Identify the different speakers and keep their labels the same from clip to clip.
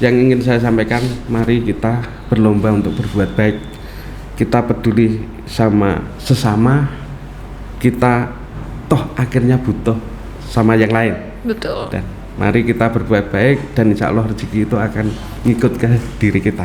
Speaker 1: Yang ingin saya sampaikan, mari kita berlomba untuk berbuat baik. Kita peduli sama sesama, kita toh akhirnya butuh sama yang lain.
Speaker 2: Betul.
Speaker 1: Dan mari kita berbuat baik dan insya Allah rezeki itu akan ngikut ke diri kita.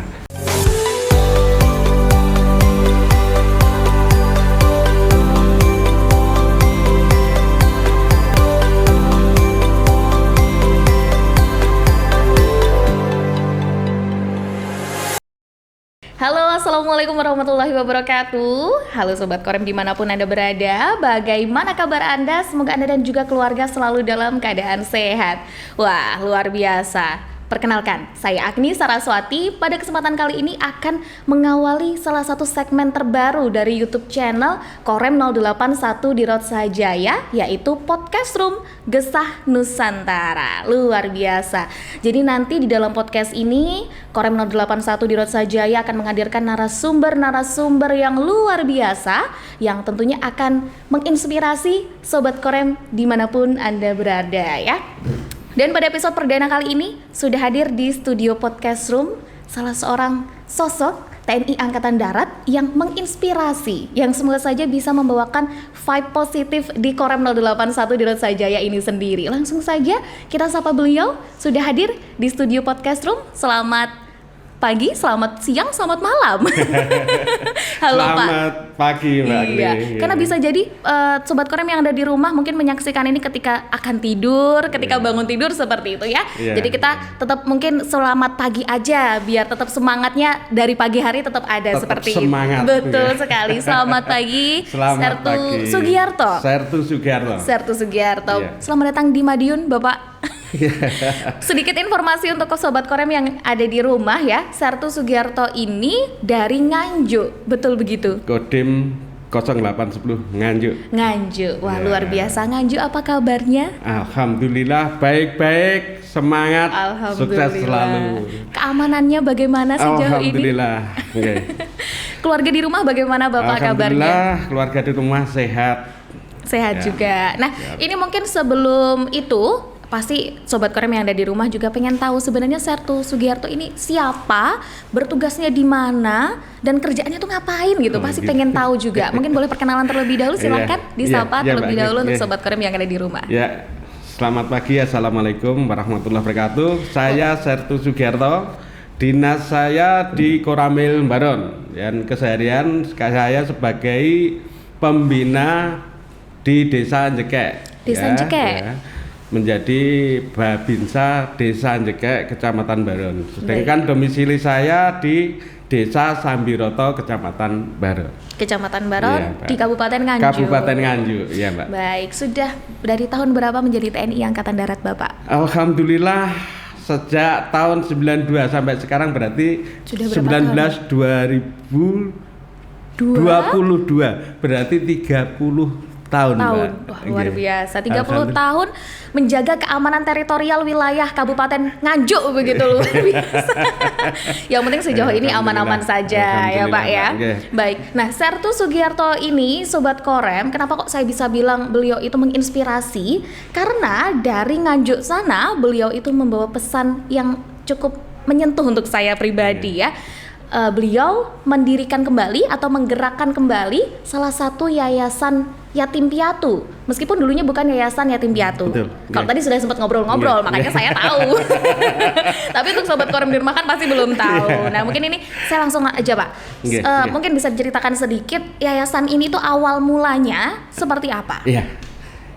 Speaker 2: Halo, Assalamualaikum warahmatullahi wabarakatuh. Halo Sobat Korem dimanapun Anda berada. Bagaimana kabar Anda? Semoga Anda dan juga keluarga selalu dalam keadaan sehat. Wah, luar biasa. Perkenalkan, saya Agni Saraswati. Pada kesempatan kali ini akan mengawali salah satu segmen terbaru dari YouTube channel Korem 081 di Rotsajaya, yaitu Podcast Room Gesah Nusantara. Luar biasa. Jadi nanti di dalam podcast ini Korem 081 di Rotsajaya akan menghadirkan narasumber-narasumber yang luar biasa yang tentunya akan menginspirasi Sobat Korem dimanapun Anda berada ya. Dan pada episode perdana kali ini sudah hadir di studio Podcast Room salah seorang sosok TNI Angkatan Darat yang menginspirasi, yang semoga saja bisa membawakan vibe positif di Korem 081 di Rotsajaya ini sendiri. Langsung saja kita sapa beliau, sudah hadir di studio Podcast Room. Selamat pagi, selamat siang, selamat malam. Halo Pak.
Speaker 1: Selamat pagi Mbak Agni.
Speaker 2: Iya, karena bisa jadi Sobat Korem yang ada di rumah mungkin menyaksikan ini ketika akan tidur, ketika bangun tidur seperti itu ya. Jadi kita tetap mungkin selamat pagi aja biar tetap semangatnya dari pagi hari tetap ada
Speaker 1: Tetap
Speaker 2: seperti
Speaker 1: semangat.
Speaker 2: itu. Betul sekali. Selamat pagi.
Speaker 1: Selamat pagi.
Speaker 2: Sugiarto.
Speaker 1: Sertu Sugiarto. Iya.
Speaker 2: Selamat datang di Madiun, Bapak. Sedikit informasi untuk Sobat Korem yang ada di rumah ya. Sertu Sugiarto ini dari Nganjuk, betul begitu?
Speaker 1: Kodim 0810 Nganjuk.
Speaker 2: Wah, luar biasa. Nganjuk, apa kabarnya?
Speaker 1: Alhamdulillah baik-baik, semangat, sukses selalu.
Speaker 2: Keamanannya bagaimana sejauh ini?
Speaker 1: Alhamdulillah. Okay.
Speaker 2: Keluarga di rumah bagaimana Bapak kabarnya?
Speaker 1: Alhamdulillah keluarga di rumah sehat.
Speaker 2: Sehat juga. Nah, ini mungkin sebelum itu pasti Sobat Korem yang ada di rumah juga pengen tahu sebenarnya Sertu Sugiarto ini siapa, bertugasnya di mana, dan kerjaannya tuh ngapain gitu. Pasti pengen tahu juga. Mungkin boleh perkenalan terlebih dahulu, silakan disapa terlebih dahulu untuk Sobat Korem yang ada di rumah.
Speaker 1: Ya, selamat pagi, assalamualaikum warahmatullahi wabarakatuh. Saya Sertu Sugiarto, dinas saya di Koramil Baron, dan keseharian saya sebagai pembina di Desa Njekek.
Speaker 2: Desa Njekek.
Speaker 1: Ya. Menjadi Babinsa Desa Njekek, Kecamatan Baron. Sedangkan domisili saya di Desa Sambiroto, Kecamatan Baron.
Speaker 2: Kecamatan Baron
Speaker 1: Ya,
Speaker 2: di Kabupaten Nganjuk.
Speaker 1: Kabupaten Nganjuk, ya Mbak.
Speaker 2: Baik, sudah dari tahun berapa menjadi TNI Angkatan Darat Bapak?
Speaker 1: Alhamdulillah sejak tahun 92 sampai sekarang berarti
Speaker 2: Sudah berapa
Speaker 1: 2022 berarti 30 tahun.
Speaker 2: Wah, luar biasa. 30 tahun menjaga keamanan teritorial wilayah Kabupaten Nganjuk begitu luar biasa. Yang penting sejauh ini aman-aman saja ya Pak ya.
Speaker 1: Okay.
Speaker 2: Baik. Nah, Sertu Sugiarto ini Sobat Korem, kenapa kok saya bisa bilang beliau itu menginspirasi? Karena dari Nganjuk sana beliau itu membawa pesan yang cukup menyentuh untuk saya pribadi ya. Beliau mendirikan kembali atau menggerakkan kembali salah satu yayasan yatim piatu, meskipun dulunya bukan yayasan yatim piatu. Kalau tadi sudah sempat ngobrol-ngobrol, makanya saya tahu. Tapi untuk Sobat Korem di rumah kan pasti belum tahu. Nah, mungkin ini saya langsung aja Pak. Mungkin bisa diceritakan sedikit yayasan ini tuh awal mulanya seperti apa?
Speaker 1: Iya.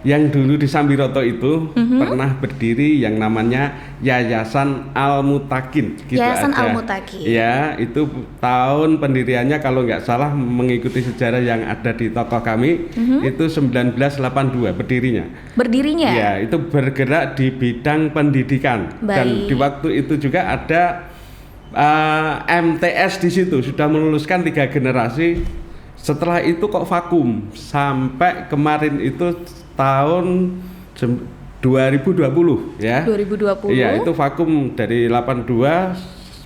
Speaker 1: Yang dulu di Sambiroto itu pernah berdiri yang namanya Yayasan Al-Mutakin gitu.
Speaker 2: Yayasan
Speaker 1: aja.
Speaker 2: Al-Mutakin.
Speaker 1: Ya, itu tahun pendiriannya kalau nggak salah mengikuti sejarah yang ada di tokoh kami itu 1982 berdirinya. Ya, itu bergerak di bidang pendidikan.
Speaker 2: Baik.
Speaker 1: Dan di waktu itu juga ada MTS di situ sudah meluluskan 3 generasi. Setelah itu kok vakum sampai kemarin itu tahun 2020 ya.
Speaker 2: 2020.
Speaker 1: Iya, itu vakum dari 82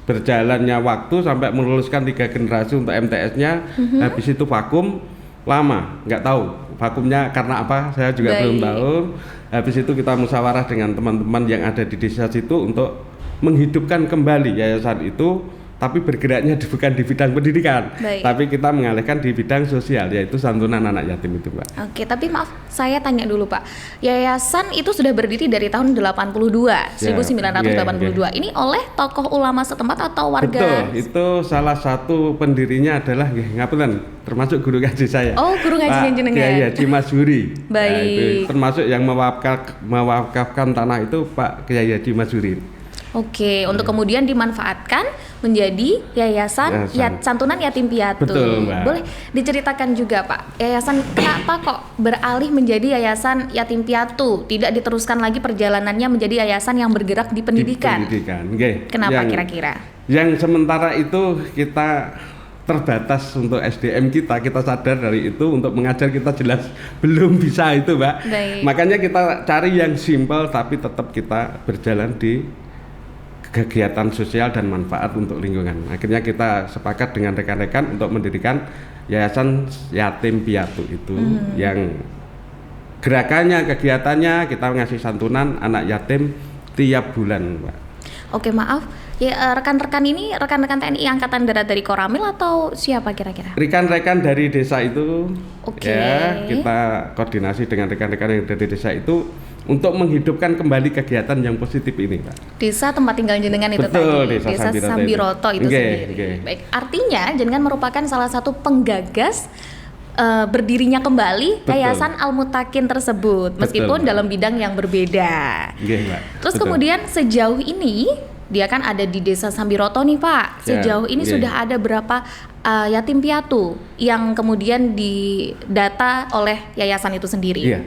Speaker 1: berjalannya waktu sampai meluluskan 3 generasi untuk MTS-nya. Habis itu vakum lama, nggak tahu vakumnya karena apa, saya juga belum tahu. Habis itu kita musyawarah dengan teman-teman yang ada di desa situ untuk menghidupkan kembali yayasan itu, tapi bergeraknya bukan di bidang pendidikan,
Speaker 2: Baik.
Speaker 1: tapi kita mengalihkan di bidang sosial, yaitu santunan anak yatim itu, Mbak.
Speaker 2: Oke, tapi maaf, saya tanya dulu Pak. Yayasan itu sudah berdiri dari tahun 82, 1982. Ini oleh tokoh ulama setempat atau warga?
Speaker 1: Betul, itu salah satu pendirinya adalah ngapunten, termasuk guru ngaji saya.
Speaker 2: Oh, guru ngajinya jenengan.
Speaker 1: Kiai Haji Masuri.
Speaker 2: Baik.
Speaker 1: Nah, itu termasuk yang mewakafkan tanah itu Pak Kiai Haji Masuri.
Speaker 2: Oke, untuk kemudian dimanfaatkan menjadi yayasan santunan yatim piatu.
Speaker 1: Betul, Mbak.
Speaker 2: Boleh diceritakan juga Pak, yayasan kenapa kok beralih menjadi yayasan yatim piatu, tidak diteruskan lagi perjalanannya menjadi yayasan yang bergerak di pendidikan?
Speaker 1: Di pendidikan, okay.
Speaker 2: Kenapa kira-kira?
Speaker 1: Yang sementara itu kita terbatas untuk SDM kita sadar dari itu, untuk mengajar kita jelas belum bisa itu, Mbak.
Speaker 2: Baik.
Speaker 1: Makanya kita cari yang simpel tapi tetap kita berjalan di kegiatan sosial dan manfaat untuk lingkungan. Akhirnya kita sepakat dengan rekan-rekan untuk mendirikan yayasan yatim piatu itu, yang gerakannya, kegiatannya kita ngasih santunan anak yatim tiap bulan, Mbak.
Speaker 2: Oke, maaf. Ya, rekan-rekan ini rekan-rekan TNI Angkatan Darat dari Koramil atau siapa kira-kira?
Speaker 1: Rekan-rekan dari desa itu,
Speaker 2: Oke.
Speaker 1: ya kita koordinasi dengan rekan-rekan yang dari desa itu untuk menghidupkan kembali kegiatan yang positif ini, Pak.
Speaker 2: Desa tempat tinggal jenengan itu
Speaker 1: Betul,
Speaker 2: tadi,
Speaker 1: Desa
Speaker 2: Sambiroto itu sendiri.
Speaker 1: Okay.
Speaker 2: Baik, artinya jenengan merupakan salah satu penggagas berdirinya kembali
Speaker 1: Betul.
Speaker 2: Yayasan Al-Mutakin tersebut, meskipun
Speaker 1: Betul,
Speaker 2: dalam bidang yang berbeda.
Speaker 1: Mbak.
Speaker 2: Terus
Speaker 1: Betul.
Speaker 2: kemudian sejauh ini dia kan ada di Desa Sambiroto nih Pak. Sejauh ini sudah ada berapa yatim piatu yang kemudian didata oleh yayasan itu sendiri?
Speaker 1: Iya.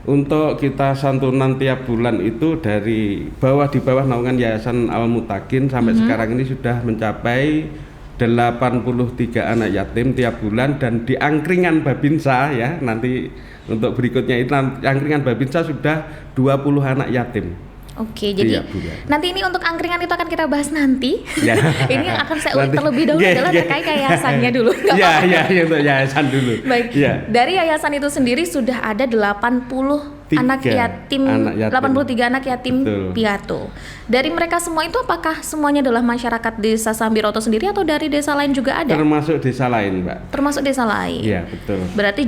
Speaker 1: Untuk kita santunan tiap bulan itu di bawah naungan Yayasan Al-Mutakin sampai sekarang ini sudah mencapai 83 anak yatim tiap bulan, dan di angkringan Babinsa ya nanti untuk berikutnya itu angkringan Babinsa sudah 20 anak yatim.
Speaker 2: Oke, jadi nanti ini untuk angkringan itu akan kita bahas nanti.
Speaker 1: Ya.
Speaker 2: Ini yang akan saya ulik terlebih dahulu adalah terkait yayasannya dulu.
Speaker 1: Iya, untuk yayasan dulu.
Speaker 2: Baik, dari yayasan itu sendiri sudah ada 83 anak yatim. 83 anak yatim piatu. Dari mereka semua itu apakah semuanya adalah masyarakat Desa Sambiroto sendiri atau dari desa lain juga ada?
Speaker 1: Termasuk desa lain, Mbak.
Speaker 2: Termasuk desa lain.
Speaker 1: Iya, betul.
Speaker 2: Berarti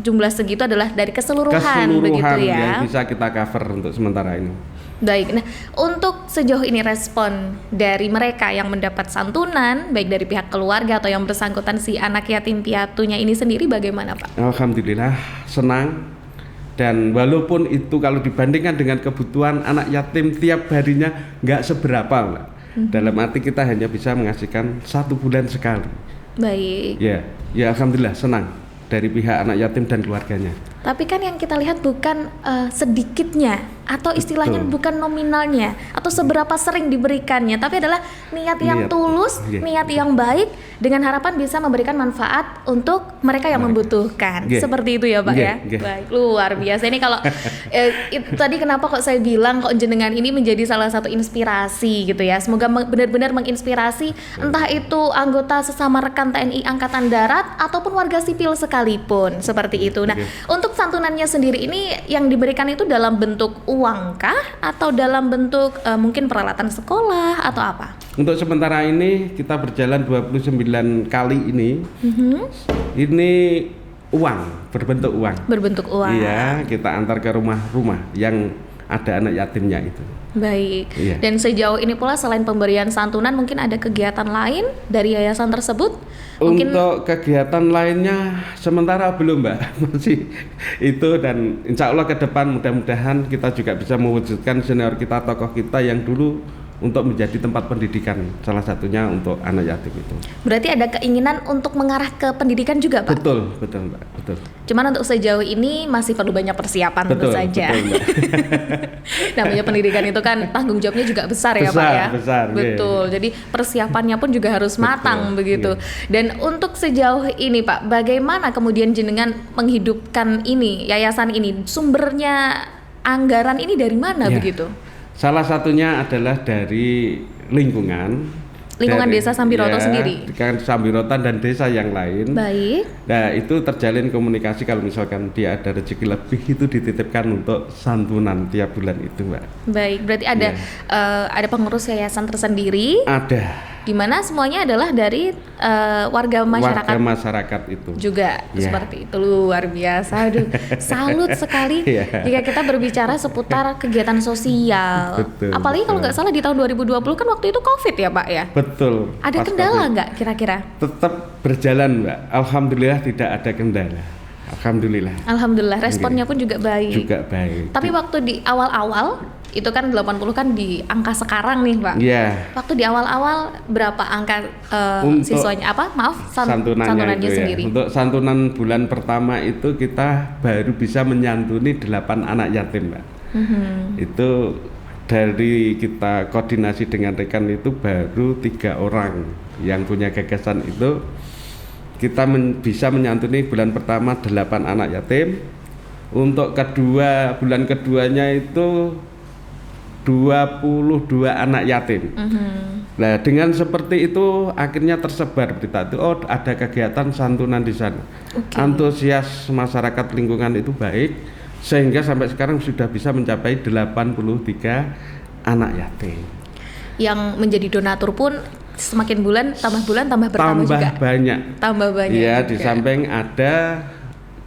Speaker 2: jumlah segitu adalah dari keseluruhan begitu ya.
Speaker 1: Yang bisa kita cover untuk sementara ini.
Speaker 2: Baik, nah untuk sejauh ini respon dari mereka yang mendapat santunan, baik dari pihak keluarga atau yang bersangkutan si anak yatim piatunya ini sendiri bagaimana Pak?
Speaker 1: Alhamdulillah senang, dan walaupun itu kalau dibandingkan dengan kebutuhan anak yatim tiap harinya nggak seberapa, Mbak. Dalam arti kita hanya bisa mengasihkan 1 bulan sekali.
Speaker 2: Baik.
Speaker 1: Ya alhamdulillah senang dari pihak anak yatim dan keluarganya.
Speaker 2: Tapi kan yang kita lihat bukan sedikitnya atau istilahnya bukan nominalnya atau seberapa sering diberikannya, tapi adalah niat yang tulus, niat yang baik dengan harapan bisa memberikan manfaat untuk mereka yang membutuhkan. Seperti itu ya Pak ya. Baik, luar biasa. Ini kalau tadi kenapa kok saya bilang kok jenengan ini menjadi salah satu inspirasi gitu ya. Semoga benar-benar menginspirasi entah itu anggota sesama rekan TNI Angkatan Darat ataupun warga sipil sekalipun, seperti itu. Nah, untuk santunannya sendiri ini yang diberikan itu dalam bentuk uang kah atau dalam bentuk mungkin peralatan sekolah atau apa?
Speaker 1: Untuk sementara ini kita berjalan 29 kali ini. Ini uang, berbentuk uang.
Speaker 2: Berbentuk uang.
Speaker 1: Iya, kita antar ke rumah-rumah yang ada anak yatimnya itu.
Speaker 2: Baik. Dan sejauh ini pula selain pemberian santunan mungkin ada kegiatan lain dari yayasan tersebut? Mungkin
Speaker 1: untuk kegiatan lainnya sementara belum, Mbak. Masih itu, dan insya Allah ke depan mudah-mudahan kita juga bisa mewujudkan senior kita, tokoh kita yang dulu untuk menjadi tempat pendidikan, salah satunya untuk anak yatim itu.
Speaker 2: Berarti ada keinginan untuk mengarah ke pendidikan juga, Pak?
Speaker 1: Betul, Mbak. Betul.
Speaker 2: Cuman untuk sejauh ini masih perlu banyak persiapan tentu saja.
Speaker 1: Betul, Mbak.
Speaker 2: Namanya pendidikan itu kan tanggung jawabnya juga besar ya, Pak ya?
Speaker 1: Besar.
Speaker 2: Betul. Jadi persiapannya pun juga harus matang begitu. Dan untuk sejauh ini, Pak, bagaimana kemudian jenengan menghidupkan ini, yayasan ini? Sumbernya anggaran ini dari mana begitu?
Speaker 1: Salah satunya adalah dari lingkungan.
Speaker 2: lingkungan desa Sambiroto sendiri.
Speaker 1: Kan Sambirotan dan desa yang lain.
Speaker 2: Baik.
Speaker 1: Nah, itu terjalin komunikasi kalau misalkan dia ada rezeki lebih itu dititipkan untuk santunan tiap bulan itu, Mbak.
Speaker 2: Baik, berarti ada pengurus yayasan tersendiri.
Speaker 1: Ada.
Speaker 2: Di mana semuanya adalah dari warga masyarakat.
Speaker 1: Warga masyarakat itu.
Speaker 2: Juga seperti itu, luar biasa. Aduh, salut sekali jika kita berbicara seputar kegiatan sosial.
Speaker 1: Betul,
Speaker 2: apalagi kalau nggak salah di tahun 2020 kan waktu itu COVID ya, Pak ya.
Speaker 1: Betul.
Speaker 2: Ada kendala nggak kira-kira?
Speaker 1: Tetap berjalan, Mbak. Alhamdulillah tidak ada kendala. Alhamdulillah. Responnya pun juga baik. Juga baik.
Speaker 2: Tapi waktu di awal-awal itu kan 80 kan di angka sekarang nih, Pak.
Speaker 1: Iya.
Speaker 2: Waktu di awal-awal berapa angka siswanya? Santunannya
Speaker 1: itu
Speaker 2: sendiri.
Speaker 1: Untuk santunan bulan pertama itu kita baru bisa menyantuni 8 anak yatim, Mbak. Itu dari kita koordinasi dengan rekan itu baru 3 orang yang punya gagasan itu. Kita bisa menyantuni bulan pertama 8 anak yatim. Untuk bulan keduanya itu 22 anak yatim. Nah, dengan seperti itu akhirnya tersebar berita itu, oh ada kegiatan santunan di sana. Antusias masyarakat lingkungan itu baik sehingga sampai sekarang sudah bisa mencapai 83 anak yatim.
Speaker 2: Yang menjadi donatur pun semakin bulan tambah bertambah juga. Tambah banyak.
Speaker 1: Iya, di samping ada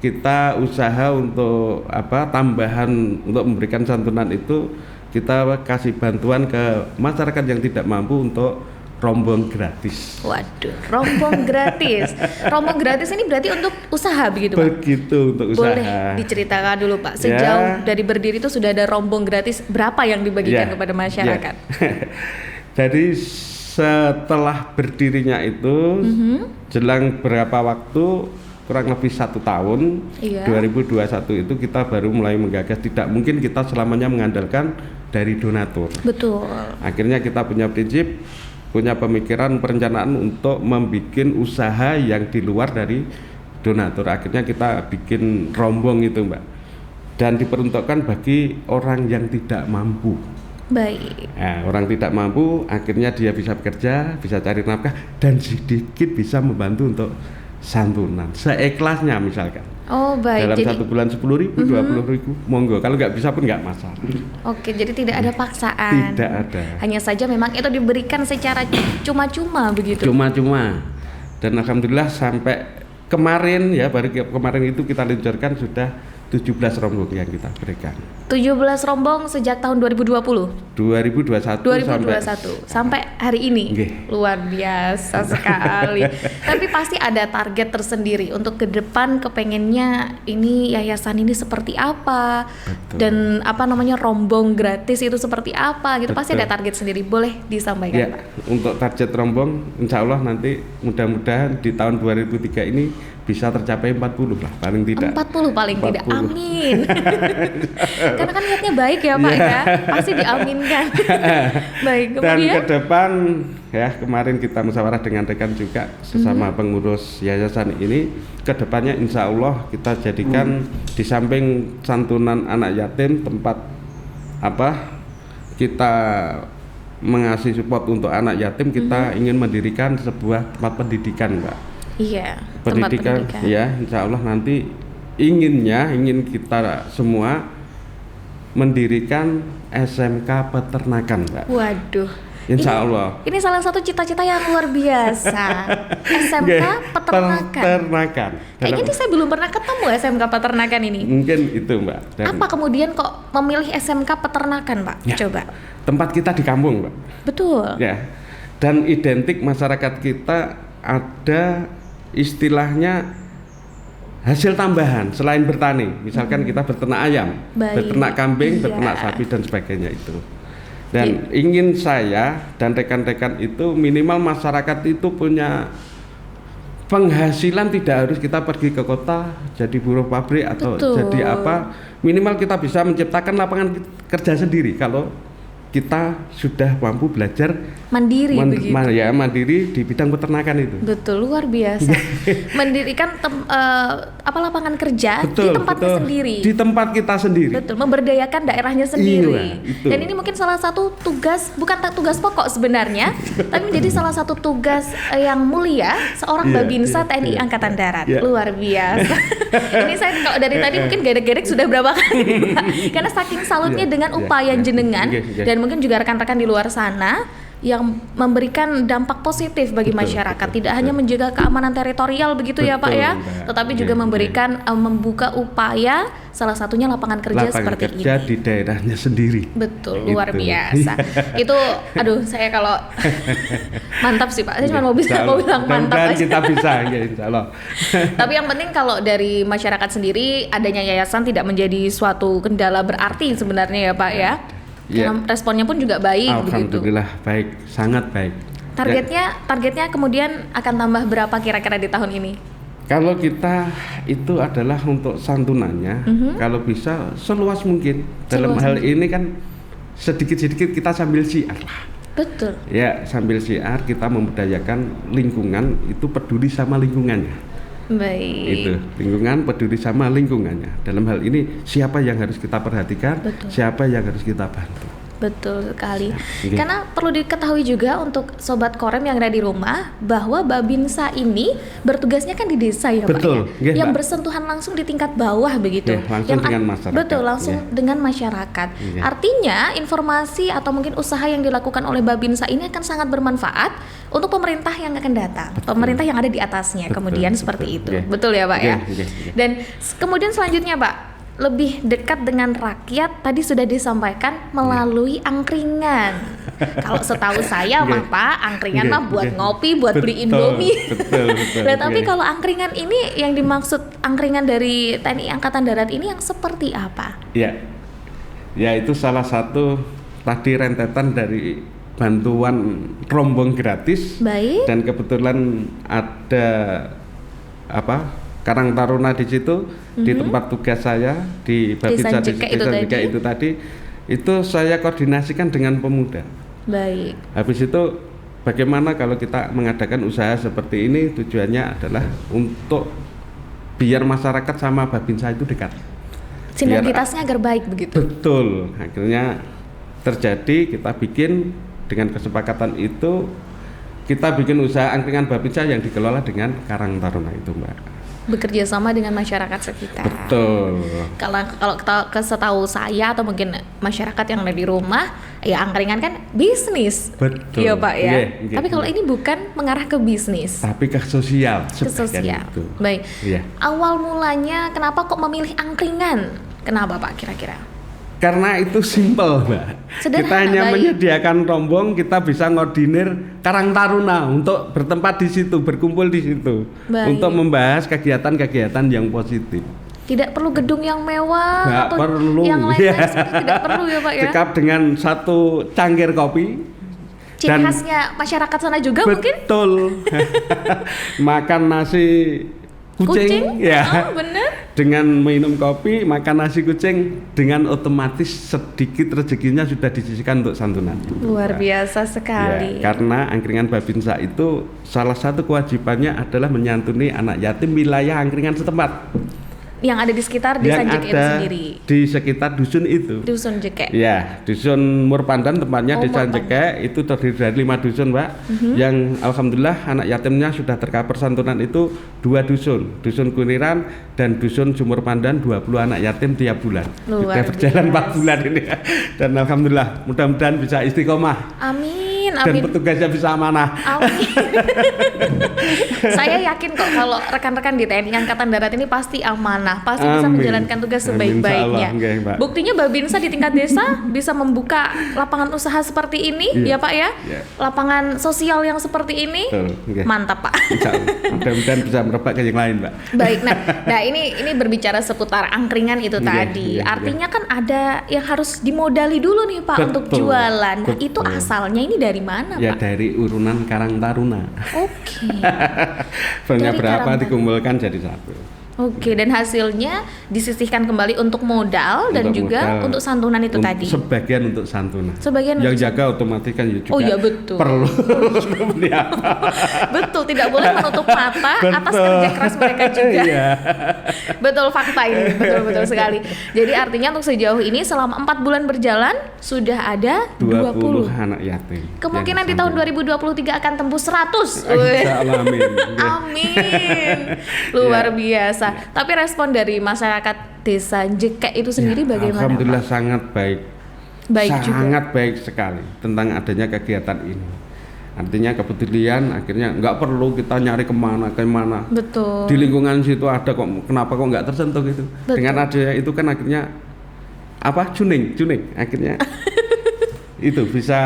Speaker 1: kita usaha untuk tambahan untuk memberikan santunan itu, kita kasih bantuan ke masyarakat yang tidak mampu untuk rombong gratis.
Speaker 2: Waduh, rombong gratis. Rombong gratis ini berarti untuk usaha begitu, Pak?
Speaker 1: Begitu, untuk usaha.
Speaker 2: Boleh diceritakan dulu, Pak, sejauh dari berdiri itu sudah ada rombong gratis berapa yang dibagikan kepada masyarakat?
Speaker 1: Jadi setelah berdirinya itu jelang berapa waktu, kurang lebih 1 tahun, 2021 itu kita baru mulai menggagas, tidak mungkin kita selamanya mengandalkan dari donatur.
Speaker 2: Betul.
Speaker 1: Akhirnya kita punya prinsip, punya pemikiran, perencanaan untuk membuat usaha yang di luar dari donatur. Akhirnya kita bikin rombong itu, Mbak, dan diperuntukkan bagi orang yang tidak mampu.
Speaker 2: Baik.
Speaker 1: Nah, orang tidak mampu akhirnya dia bisa bekerja, bisa cari nafkah, dan sedikit bisa membantu untuk santunan seikhlasnya misalkan.
Speaker 2: Oh, baik.
Speaker 1: Dalam 1 bulan 10.000, 20.000, monggo. Kalau nggak bisa pun nggak masalah.
Speaker 2: Oke, jadi tidak ada paksaan.
Speaker 1: Tidak ada.
Speaker 2: Hanya saja memang itu diberikan secara cuma-cuma begitu.
Speaker 1: Cuma-cuma. Dan alhamdulillah sampai kemarin baru kemarin itu kita luncurkan sudah 17 rombong yang kita berikan.
Speaker 2: 17 rombong sejak tahun 2021 sampai hari ini. Luar biasa sekali. Tapi pasti ada target tersendiri untuk ke depan, kepengennya ini yayasan ini seperti apa. Betul. Dan rombong gratis itu seperti apa gitu. Betul. Pasti ada target sendiri. Boleh disampaikan, Pak?
Speaker 1: Untuk target rombong insya Allah nanti mudah-mudahan di tahun 2003 ini bisa tercapai 40 lah paling tidak.
Speaker 2: 40 paling tidak. Amin. Karena kan niatnya baik ya, Pak ya. Pasti diaminkan. Baik, kemudian
Speaker 1: dan ke depan kemarin kita musyawarah dengan rekan juga sesama pengurus yayasan ini, ke depannya insya Allah kita jadikan di samping santunan anak yatim tempat kita mengasih support untuk anak yatim, kita ingin mendirikan sebuah tempat pendidikan, Mbak.
Speaker 2: Iya,
Speaker 1: pendidikan. Ya, insya Allah nanti ingin kita semua mendirikan SMK peternakan, Mbak.
Speaker 2: Waduh.
Speaker 1: Insya Allah.
Speaker 2: Ini salah satu cita-cita yang luar biasa. SMK peternakan. Kayaknya saya belum pernah ketemu SMK peternakan ini.
Speaker 1: Mungkin itu, Mbak.
Speaker 2: Apa kemudian kok memilih SMK peternakan, Pak? Coba.
Speaker 1: Tempat kita di kampung, Mbak.
Speaker 2: Betul.
Speaker 1: Ya. Dan identik masyarakat kita ada istilahnya hasil tambahan selain bertani, misalkan kita beternak ayam, beternak kambing, beternak sapi dan sebagainya itu. Dan ingin saya dan rekan-rekan itu minimal masyarakat itu punya penghasilan, tidak harus kita pergi ke kota jadi buruh pabrik atau jadi apa, minimal kita bisa menciptakan lapangan kerja sendiri kalau kita sudah mampu belajar
Speaker 2: Mandiri begitu.
Speaker 1: Mandiri di bidang peternakan itu.
Speaker 2: Betul, luar biasa. Mendirikan lapangan kerja di tempatnya sendiri.
Speaker 1: Di tempat kita sendiri.
Speaker 2: Betul, memberdayakan daerahnya sendiri.
Speaker 1: Iya, itu.
Speaker 2: Dan ini mungkin salah satu tugas, bukan tugas pokok sebenarnya, tapi menjadi salah satu tugas yang mulia seorang Babinsa TNI Angkatan Darat. Luar biasa. Ini saya kalau dari tadi mungkin gedek-gedek sudah berapa kali, Pak? Karena saking salutnya dengan upaya jenengan dan mungkin juga rekan-rekan di luar sana yang memberikan dampak positif bagi masyarakat, tidak hanya menjaga keamanan teritorial begitu ya Pak ya, tetapi juga memberikan membuka upaya salah satunya lapangan kerja seperti ini.
Speaker 1: Lapangan kerja di daerahnya sendiri.
Speaker 2: Betul, luar biasa. Itu aduh saya kalau mantap sih Pak. Saya cuma mau bilang mantap aja.
Speaker 1: Kita bisa ya insyaallah.
Speaker 2: Tapi yang penting kalau dari masyarakat sendiri adanya yayasan tidak menjadi suatu kendala berarti sebenarnya ya Pak ya. Responnya pun juga baik begitu.
Speaker 1: Alhamdulillah baik, sangat baik.
Speaker 2: Targetnya kemudian akan tambah berapa kira-kira di tahun ini?
Speaker 1: Kalau kita itu adalah untuk santunannya, kalau bisa seluas mungkin. Dalam hal ini kan sedikit-sedikit kita sambil syiar lah.
Speaker 2: Betul.
Speaker 1: Ya, sambil syiar kita memberdayakan lingkungan itu peduli sama lingkungannya.
Speaker 2: Baik.
Speaker 1: Itu lingkungan peduli sama lingkungannya. Dalam hal ini siapa yang harus kita perhatikan, siapa yang harus kita bantu.
Speaker 2: Betul sekali. Karena perlu diketahui juga untuk sobat Korem yang ada di rumah bahwa Babinsa ini bertugasnya kan di desa ya Pak ya. Yang bersentuhan langsung di tingkat bawah begitu.
Speaker 1: Langsung dengan masyarakat.
Speaker 2: Betul, langsung dengan masyarakat. Artinya informasi atau mungkin usaha yang dilakukan oleh Babinsa ini akan sangat bermanfaat untuk pemerintah yang akan datang. Pemerintah yang ada di atasnya kemudian seperti itu. Betul ya Pak ya. Dan kemudian selanjutnya Pak, lebih dekat dengan rakyat tadi sudah disampaikan melalui angkringan. Kalau setahu saya mah Pak, angkringan mah buat ngopi, buat beli Indomie.
Speaker 1: Betul.
Speaker 2: Nah, tapi kalau angkringan ini yang dimaksud angkringan dari TNI Angkatan Darat ini yang seperti apa?
Speaker 1: Ya itu salah satu tadi rentetan dari bantuan rombong gratis.
Speaker 2: Baik.
Speaker 1: Dan kebetulan ada Karang Taruna di situ di tempat tugas saya di Babinsa Desa itu tadi itu saya koordinasikan dengan pemuda.
Speaker 2: Baik.
Speaker 1: Habis itu bagaimana kalau kita mengadakan usaha seperti ini, tujuannya adalah untuk biar masyarakat sama Babinsa itu dekat.
Speaker 2: Sinergitasnya agar baik begitu.
Speaker 1: Betul. Akhirnya terjadi kita bikin dengan kesepakatan itu kita bikin usaha angkringan Babinsa yang dikelola dengan Karang Taruna itu Mbak.
Speaker 2: Bekerja sama dengan masyarakat sekitar.
Speaker 1: Betul.
Speaker 2: Kalau setahu saya atau mungkin masyarakat yang ada di rumah, ya angkringan kan bisnis.
Speaker 1: Betul.
Speaker 2: Iya Pak ya. Tapi kalau ini bukan mengarah ke bisnis.
Speaker 1: Tapi ke sosial.
Speaker 2: Ke sosial.
Speaker 1: Itu.
Speaker 2: Baik. Awal mulanya kenapa kok memilih angkringan? Kenapa Pak kira-kira?
Speaker 1: Karena itu simpel Mbak.
Speaker 2: Sederhana,
Speaker 1: kita hanya menyediakan rombong, kita bisa ngordinir Karang Taruna untuk bertempat di situ, berkumpul di situ, untuk membahas kegiatan-kegiatan yang positif.
Speaker 2: Tidak perlu gedung yang mewah
Speaker 1: nggak
Speaker 2: atau
Speaker 1: perlu.
Speaker 2: Yang lain-lain tidak perlu ya Pak ya.
Speaker 1: Cukup dengan satu cangkir kopi.
Speaker 2: Ciri khasnya masyarakat sana juga mungkin.
Speaker 1: Betul. Makan nasi kucing ya.
Speaker 2: Bener.
Speaker 1: Dengan minum kopi, makan nasi kucing, dengan otomatis sedikit rezekinya sudah disisihkan untuk santunan.
Speaker 2: Luar biasa sekali.
Speaker 1: Karena angkringan Babinsa itu salah satu kewajibannya adalah menyantuni anak yatim wilayah angkringan setempat.
Speaker 2: Yang ada di sekitar desa Jeke itu sendiri.
Speaker 1: Di sekitar dusun itu.
Speaker 2: Dusun Jeke.
Speaker 1: Ya, dusun Murpandan tempatnya desa Jeke itu terdiri dari 5 dusun, Mbak. Yang alhamdulillah anak yatimnya sudah tercover santunan itu 2 dusun. Dusun Kuniran dan dusun Sumur Pandan 20 anak yatim tiap bulan. Sudah berjalan 4 bulan ini. Dan alhamdulillah mudah-mudahan bisa istiqomah.
Speaker 2: Amin.
Speaker 1: Dan petugasnya bisa amanah.
Speaker 2: Amin. Saya yakin kok kalau rekan-rekan di TNI Angkatan Darat ini pasti amanah, pasti bisa menjalankan tugas sebaik-baiknya. Buktinya Babinsa di tingkat desa bisa membuka lapangan usaha seperti ini, ya Pak ya. Lapangan sosial yang seperti ini. Mantap Pak.
Speaker 1: Mudah-mudahan bisa merebak ke yang lain, Mbak.
Speaker 2: Baik. Nah ini berbicara seputar angkringan itu tadi. Artinya kan ada yang harus dimodali dulu nih Pak untuk jualan. Nah, itu asalnya ini dari mana
Speaker 1: ya,
Speaker 2: Pak?
Speaker 1: Dari urunan Karang Taruna.
Speaker 2: Oke.
Speaker 1: Banyak berapa dikumpulkan jadi satu.
Speaker 2: Oke, dan hasilnya disisihkan kembali untuk modal dan
Speaker 1: Untuk
Speaker 2: juga
Speaker 1: modal,
Speaker 2: untuk santunan itu tadi.
Speaker 1: Sebagian untuk santunan.
Speaker 2: Sebagian
Speaker 1: yang
Speaker 2: untuk
Speaker 1: jaga otomatis kan juga
Speaker 2: Oh iya, betul.
Speaker 1: perlu seperti apa.
Speaker 2: Betul, tidak boleh menutup mata atas
Speaker 1: Betul.
Speaker 2: kerja keras mereka juga.
Speaker 1: Iya.
Speaker 2: Betul, fakta ini, betul sekali. Jadi artinya untuk sejauh ini selama 4 bulan berjalan sudah ada
Speaker 1: 20 anak yatim.
Speaker 2: Kemungkinan
Speaker 1: yang
Speaker 2: di tahun
Speaker 1: disambil.
Speaker 2: 2023 akan tembus 100.
Speaker 1: Insya Allah, amin.
Speaker 2: Amin. Luar
Speaker 1: Ya.
Speaker 2: biasa. Tapi respon dari masyarakat Desa Jekek itu sendiri
Speaker 1: Ya,
Speaker 2: bagaimana,
Speaker 1: Alhamdulillah
Speaker 2: Pak?
Speaker 1: sangat baik.
Speaker 2: Baik
Speaker 1: sangat
Speaker 2: juga.
Speaker 1: baik sekali tentang adanya kegiatan ini. Artinya kepedulian akhirnya nggak perlu kita nyari kemana.
Speaker 2: Betul.
Speaker 1: Di lingkungan situ ada kok, kenapa kok nggak tersentuh gitu.
Speaker 2: Betul.
Speaker 1: Dengan adanya itu kan akhirnya juning akhirnya itu bisa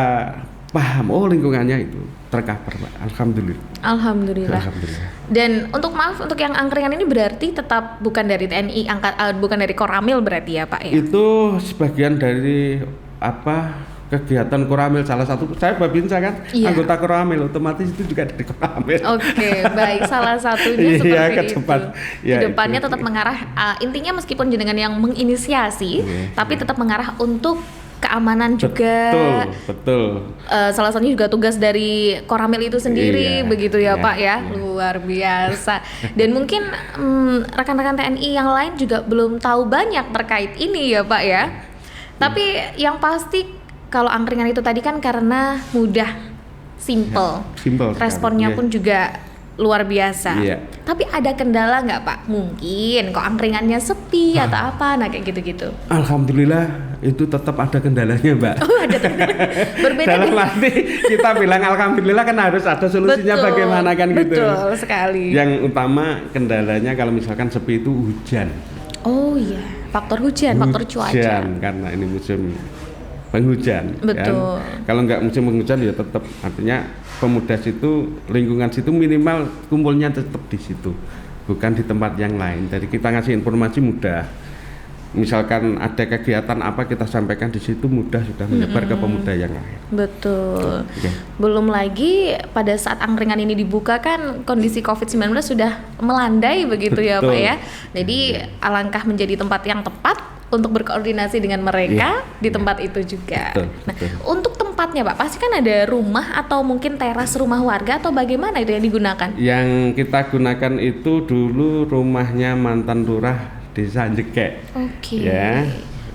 Speaker 1: paham, oh lingkungannya itu tercover, Pak. Alhamdulillah.
Speaker 2: Dan untuk yang angkringan ini berarti tetap bukan dari TNI bukan dari Koramil berarti ya, Pak ya?
Speaker 1: Itu sebagian dari kegiatan Koramil, salah satu saya Babinsa kan,
Speaker 2: Iya.
Speaker 1: anggota Koramil, otomatis itu juga dari Koramil.
Speaker 2: Oke, baik, salah satunya
Speaker 1: Iya,
Speaker 2: seperti
Speaker 1: ke
Speaker 2: itu.
Speaker 1: depan. Ya,
Speaker 2: Ke depannya
Speaker 1: itu.
Speaker 2: tetap mengarah intinya meskipun jenengan yang menginisiasi,
Speaker 1: Iya,
Speaker 2: tapi
Speaker 1: iya.
Speaker 2: tetap mengarah untuk keamanan juga.
Speaker 1: Betul.
Speaker 2: Salah satunya juga tugas dari Koramil itu sendiri,
Speaker 1: Iya,
Speaker 2: begitu ya,
Speaker 1: iya,
Speaker 2: Pak ya.
Speaker 1: iya.
Speaker 2: Luar biasa. Dan mungkin rekan-rekan TNI yang lain juga belum tahu banyak terkait ini ya, Pak ya. Tapi yang pasti kalau angkringan itu tadi kan karena mudah, simple.
Speaker 1: Simple sekali,
Speaker 2: Responnya
Speaker 1: iya.
Speaker 2: pun juga luar biasa.
Speaker 1: Iya.
Speaker 2: Tapi ada kendala nggak, Pak? Mungkin kok angkringannya sepi atau apa, nah kayak gitu-gitu.
Speaker 1: Alhamdulillah itu tetap ada kendalanya, Mbak.
Speaker 2: Oh, ada kendala. Berbeda
Speaker 1: Dalam
Speaker 2: di-
Speaker 1: arti kita bilang alhamdulillah kan harus ada solusinya,
Speaker 2: Betul,
Speaker 1: bagaimana kan gitu.
Speaker 2: betul sekali.
Speaker 1: Yang utama kendalanya kalau misalkan sepi itu hujan.
Speaker 2: Oh iya, faktor hujan, faktor cuaca.
Speaker 1: Hujan, karena ini musim penghujan.
Speaker 2: Betul.
Speaker 1: Kan? Kalau nggak musim penghujan ya tetap, artinya pemuda situ, lingkungan situ minimal kumpulnya tetap di situ, bukan di tempat yang lain. Jadi kita ngasih informasi mudah. Misalkan ada kegiatan apa kita sampaikan di situ mudah sudah menyebar ke pemuda yang lain.
Speaker 2: Betul.
Speaker 1: Oke.
Speaker 2: Belum lagi pada saat angkringan ini dibuka kan kondisi COVID-19 sudah melandai begitu ya,
Speaker 1: Betul.
Speaker 2: Pak ya. Jadi alangkah menjadi tempat yang tepat untuk berkoordinasi dengan mereka
Speaker 1: Iya,
Speaker 2: di tempat itu juga.
Speaker 1: Betul,
Speaker 2: Nah,
Speaker 1: betul.
Speaker 2: untuk tempatnya, Pak, pasti kan ada rumah atau mungkin teras rumah warga atau bagaimana itu yang digunakan?
Speaker 1: Yang kita gunakan itu dulu rumahnya mantan lurah Desa Jekek.
Speaker 2: Oke.
Speaker 1: Ya.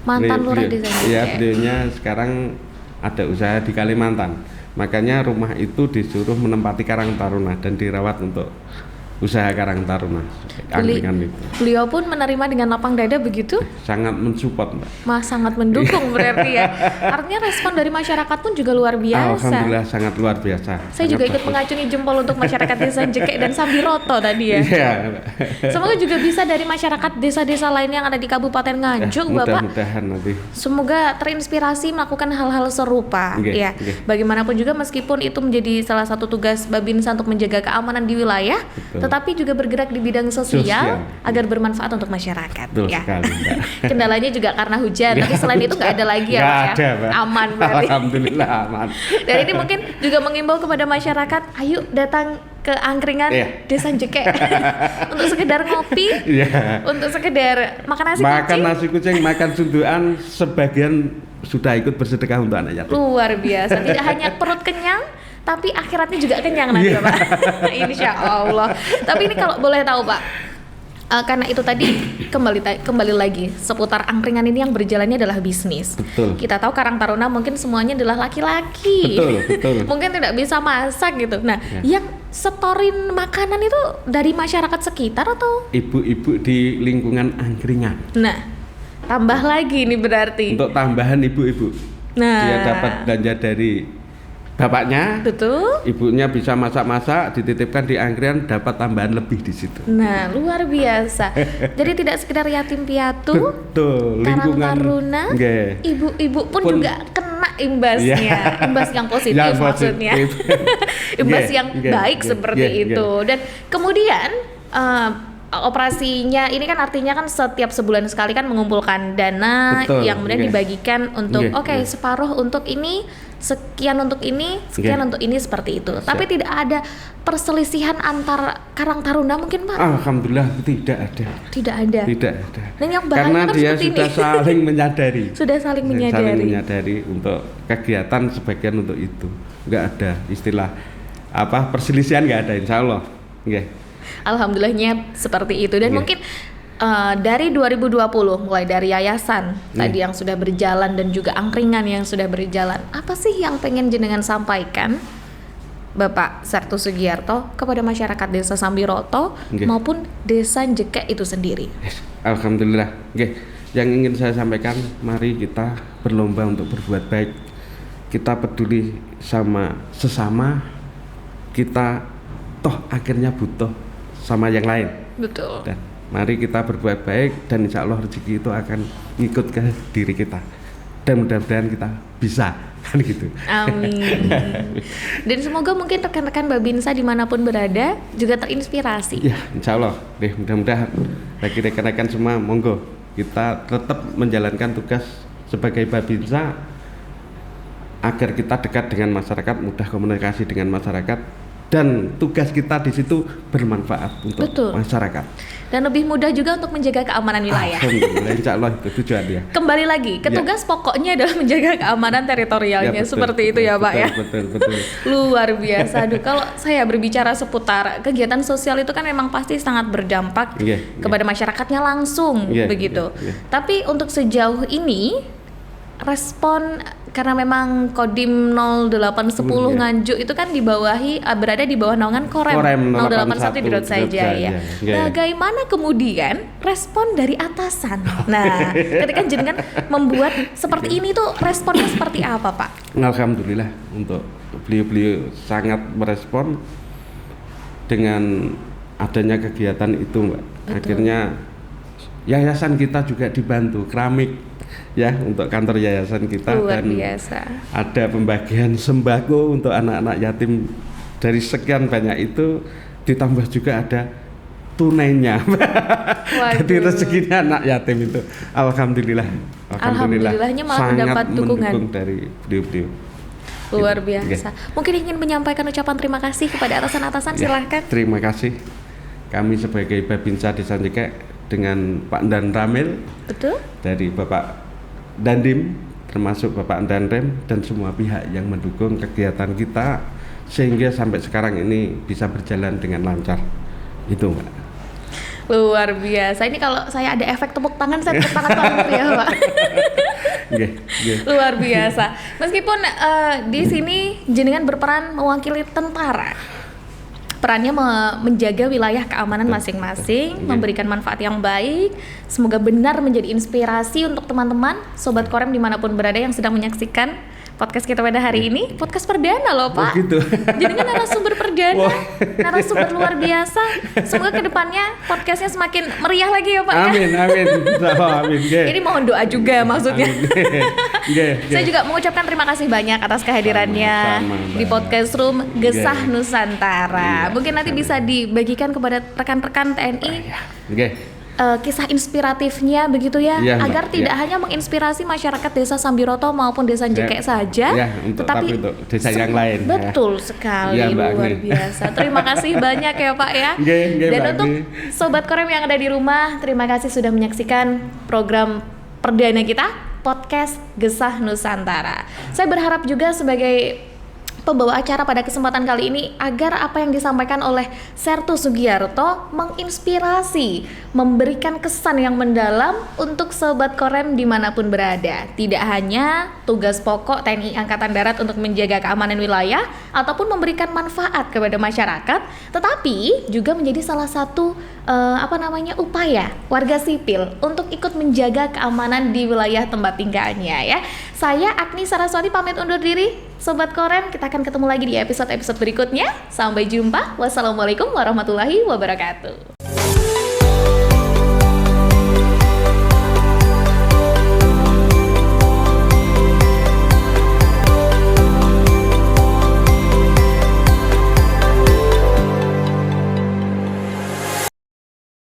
Speaker 2: Mantan lurah Desa Jekek.
Speaker 1: Ya, beliaunya sekarang ada usaha di Kalimantan. Makanya rumah itu disuruh menempati Karang Taruna dan dirawat untuk usaha Karang Taruna. Angkringan itu
Speaker 2: Beliau pun menerima dengan lapang dada begitu?
Speaker 1: sangat mensupport, Mbak.
Speaker 2: Sangat mendukung berarti ya. Artinya respon dari masyarakat pun juga luar biasa.
Speaker 1: Alhamdulillah sangat luar biasa.
Speaker 2: Saya juga ikut mengacungi jempol untuk masyarakat Desa Jekek dan Sambiroto tadi ya.
Speaker 1: Iya.
Speaker 2: Semoga juga bisa dari masyarakat desa-desa lain yang ada di Kabupaten Nganjuk, Bapak.
Speaker 1: Mudah-mudahan nanti.
Speaker 2: Semoga terinspirasi melakukan hal-hal serupa.
Speaker 1: Nggih,
Speaker 2: Ya,
Speaker 1: nggih.
Speaker 2: bagaimanapun juga meskipun itu menjadi salah satu tugas Babinsa untuk menjaga keamanan di wilayah,
Speaker 1: Betul.
Speaker 2: tetapi juga bergerak di bidang sosial agar bermanfaat untuk masyarakat.
Speaker 1: Betul
Speaker 2: Ya.
Speaker 1: sekali, Mbak.
Speaker 2: Kendalanya juga karena hujan, tapi selain itu nggak ada lagi ya,
Speaker 1: Nggak
Speaker 2: Pak ya.
Speaker 1: ada, Mbak.
Speaker 2: Aman berarti.
Speaker 1: Alhamdulillah aman.
Speaker 2: Dan ini mungkin juga mengimbau kepada masyarakat, ayo datang ke angkringan
Speaker 1: Iya.
Speaker 2: Desa Jekek untuk sekedar ngopi,
Speaker 1: Iya.
Speaker 2: untuk sekedar makan nasi
Speaker 1: Makan
Speaker 2: kucing.
Speaker 1: nasi kucing, makan sunduan, sebagian sudah ikut bersedekah untuk anak yatim.
Speaker 2: Luar biasa, tidak hanya perut kenyang, tapi akhiratnya juga kenyang nanti ya,
Speaker 1: Iya.
Speaker 2: Pak. Insya Allah. Tapi ini kalau boleh tahu, Pak, karena itu tadi kembali lagi seputar angkringan ini yang berjalannya adalah bisnis.
Speaker 1: Betul.
Speaker 2: Kita tahu Karang Taruna mungkin semuanya adalah laki-laki.
Speaker 1: Betul.
Speaker 2: Mungkin tidak bisa masak gitu. Nah,
Speaker 1: Ya.
Speaker 2: yang setorin makanan itu dari masyarakat sekitar atau?
Speaker 1: Ibu-ibu di lingkungan angkringan.
Speaker 2: Nah, tambah lagi nih berarti.
Speaker 1: Untuk tambahan ibu-ibu.
Speaker 2: Nah.
Speaker 1: Dia dapat belanja dari bapaknya,
Speaker 2: Betul.
Speaker 1: ibunya bisa masak-masak, dititipkan di angkringan, dapat tambahan lebih di situ.
Speaker 2: Nah, luar biasa. Jadi tidak sekedar yatim piatu,
Speaker 1: Betul,
Speaker 2: Karang
Speaker 1: lingkungan.
Speaker 2: Taruna,
Speaker 1: Nggih.
Speaker 2: ibu-ibu pun
Speaker 1: Pun-
Speaker 2: juga kena imbasnya,
Speaker 1: Iya.
Speaker 2: imbas yang positif
Speaker 1: Yang
Speaker 2: maksudnya,
Speaker 1: positif.
Speaker 2: imbas
Speaker 1: Nggih,
Speaker 2: yang
Speaker 1: nggih,
Speaker 2: baik
Speaker 1: nggih,
Speaker 2: seperti
Speaker 1: nggih,
Speaker 2: itu. Dan kemudian operasinya ini kan artinya kan setiap sebulan sekali kan mengumpulkan dana
Speaker 1: Betul,
Speaker 2: yang kemudian
Speaker 1: nggih.
Speaker 2: dibagikan untuk
Speaker 1: Nggih,
Speaker 2: oke
Speaker 1: nggih.
Speaker 2: separuh untuk ini sekian untuk ini, sekian untuk ini seperti itu. Tapi tidak ada perselisihan antar Karang Taruna mungkin Pak?
Speaker 1: Alhamdulillah tidak ada.
Speaker 2: Tidak ada.
Speaker 1: Tidak ada.
Speaker 2: Dan yang bahaya
Speaker 1: Karena
Speaker 2: kan
Speaker 1: dia
Speaker 2: seperti
Speaker 1: sudah
Speaker 2: ini.
Speaker 1: saling menyadari.
Speaker 2: Sudah saling
Speaker 1: Saling
Speaker 2: menyadari.
Speaker 1: menyadari untuk kegiatan sebagian untuk itu. Enggak ada istilah perselisihan, enggak ada insya Allah. Okay.
Speaker 2: Alhamdulillahnya seperti itu. Dan mungkin dari 2020 mulai dari yayasan tadi yang sudah berjalan dan juga angkringan yang sudah berjalan, apa sih yang pengen jenengan sampaikan Bapak Sertu Sugiarto kepada masyarakat Desa Sambiroto maupun Desa Jekek itu sendiri?
Speaker 1: Alhamdulillah. Yang ingin saya sampaikan, mari kita berlomba untuk berbuat baik. Kita peduli sama sesama, kita toh akhirnya butuh sama yang lain.
Speaker 2: Betul.
Speaker 1: Dan mari kita berbuat baik dan insya Allah rezeki itu akan ngikut ke diri kita. Dan mudah-mudahan kita bisa, kan gitu.
Speaker 2: Amin. Dan semoga mungkin rekan-rekan Babinsa dimanapun berada juga terinspirasi.
Speaker 1: Ya, insya Allah. Mudah-mudahan bagi rekan-rekan semua, monggo kita tetap menjalankan tugas sebagai Babinsa agar kita dekat dengan masyarakat, mudah komunikasi dengan masyarakat, dan tugas kita di situ bermanfaat untuk masyarakat.
Speaker 2: Dan lebih mudah juga untuk menjaga keamanan wilayah.
Speaker 1: Alhamdulillah, insya Allah itu tujuannya.
Speaker 2: Kembali lagi, tugas pokoknya adalah menjaga keamanan teritorialnya, seperti itu ya Pak ya.
Speaker 1: Betul.
Speaker 2: Luar biasa. Aduh, kalau saya berbicara seputar kegiatan sosial itu kan memang pasti sangat berdampak kepada masyarakatnya langsung, begitu. Tapi untuk sejauh ini respon, karena memang Kodim 0810 Nganjuk itu kan berada di bawah naungan Korem 081 di Dot saja ya. Bagaimana kemudian respon dari atasan? Nah, ketika jenengan membuat seperti ini tuh responnya seperti apa Pak?
Speaker 1: Alhamdulillah, untuk beliau sangat merespon dengan adanya kegiatan itu Mbak. Akhirnya yayasan kita juga dibantu keramik ya untuk kantor yayasan kita.
Speaker 2: Luar
Speaker 1: dan
Speaker 2: biasa.
Speaker 1: Ada pembagian sembako untuk anak-anak yatim. Dari sekian banyak itu ditambah juga ada tunainya. Jadi rezekinya anak yatim itu
Speaker 2: Alhamdulillahnya malah mendapat dukungan
Speaker 1: dari beliau-beliau.
Speaker 2: Luar biasa. Mungkin ingin menyampaikan ucapan terima kasih kepada atasan-atasan, silahkan.
Speaker 1: Terima kasih. Kami sebagai Babinsa Desa Jekek dengan Pak Dan Ramil,
Speaker 2: betul,
Speaker 1: dari Bapak Dandim, termasuk Bapak Danrem dan semua pihak yang mendukung kegiatan kita sehingga sampai sekarang ini bisa berjalan dengan lancar. Itu Mbak.
Speaker 2: Luar biasa. Ini kalau saya ada efek tepuk tangan, saya tepuk tangan banget ya Pak. Luar biasa. Meskipun di sini jenengan berperan mewakili tentara, perannya menjaga wilayah keamanan masing-masing, memberikan manfaat yang baik. Semoga benar menjadi inspirasi untuk teman-teman Sobat Korem dimanapun berada yang sedang menyaksikan podcast kita pada hari ini. Podcast perdana loh Pak.
Speaker 1: Gitu.
Speaker 2: Jadi kan narasumber perdana, narasumber luar biasa. Semoga kedepannya podcastnya semakin meriah lagi ya Pak.
Speaker 1: Amin.
Speaker 2: Ini mohon doa juga maksudnya. Saya juga mengucapkan terima kasih banyak atas kehadirannya di podcast room Gesah Nusantara. Mungkin nanti bisa dibagikan kepada rekan-rekan TNI. Kisah inspiratifnya begitu ya, agar tidak hanya menginspirasi masyarakat Desa Sambiroto maupun Desa Jekek saja,
Speaker 1: tetapi untuk desa yang lain.
Speaker 2: Betul sekali, luar biasa. Terima kasih banyak ya Pak ya. Dan untuk Sobat Korem yang ada di rumah, terima kasih sudah menyaksikan program perdana kita, podcast Gesah Nusantara. Saya berharap juga sebagai pembawa acara pada kesempatan kali ini agar apa yang disampaikan oleh Sertu Sugiarto menginspirasi, memberikan kesan yang mendalam untuk Sobat Korem dimanapun berada. Tidak hanya tugas pokok TNI Angkatan Darat untuk menjaga keamanan wilayah ataupun memberikan manfaat kepada masyarakat, tetapi juga menjadi salah satu upaya warga sipil untuk ikut menjaga keamanan di wilayah tempat tinggalnya ya. Saya Agni Saraswati pamit undur diri. Sobat Korem, kita akan ketemu lagi di episode-episode berikutnya. Sampai jumpa. Wassalamualaikum warahmatullahi wabarakatuh.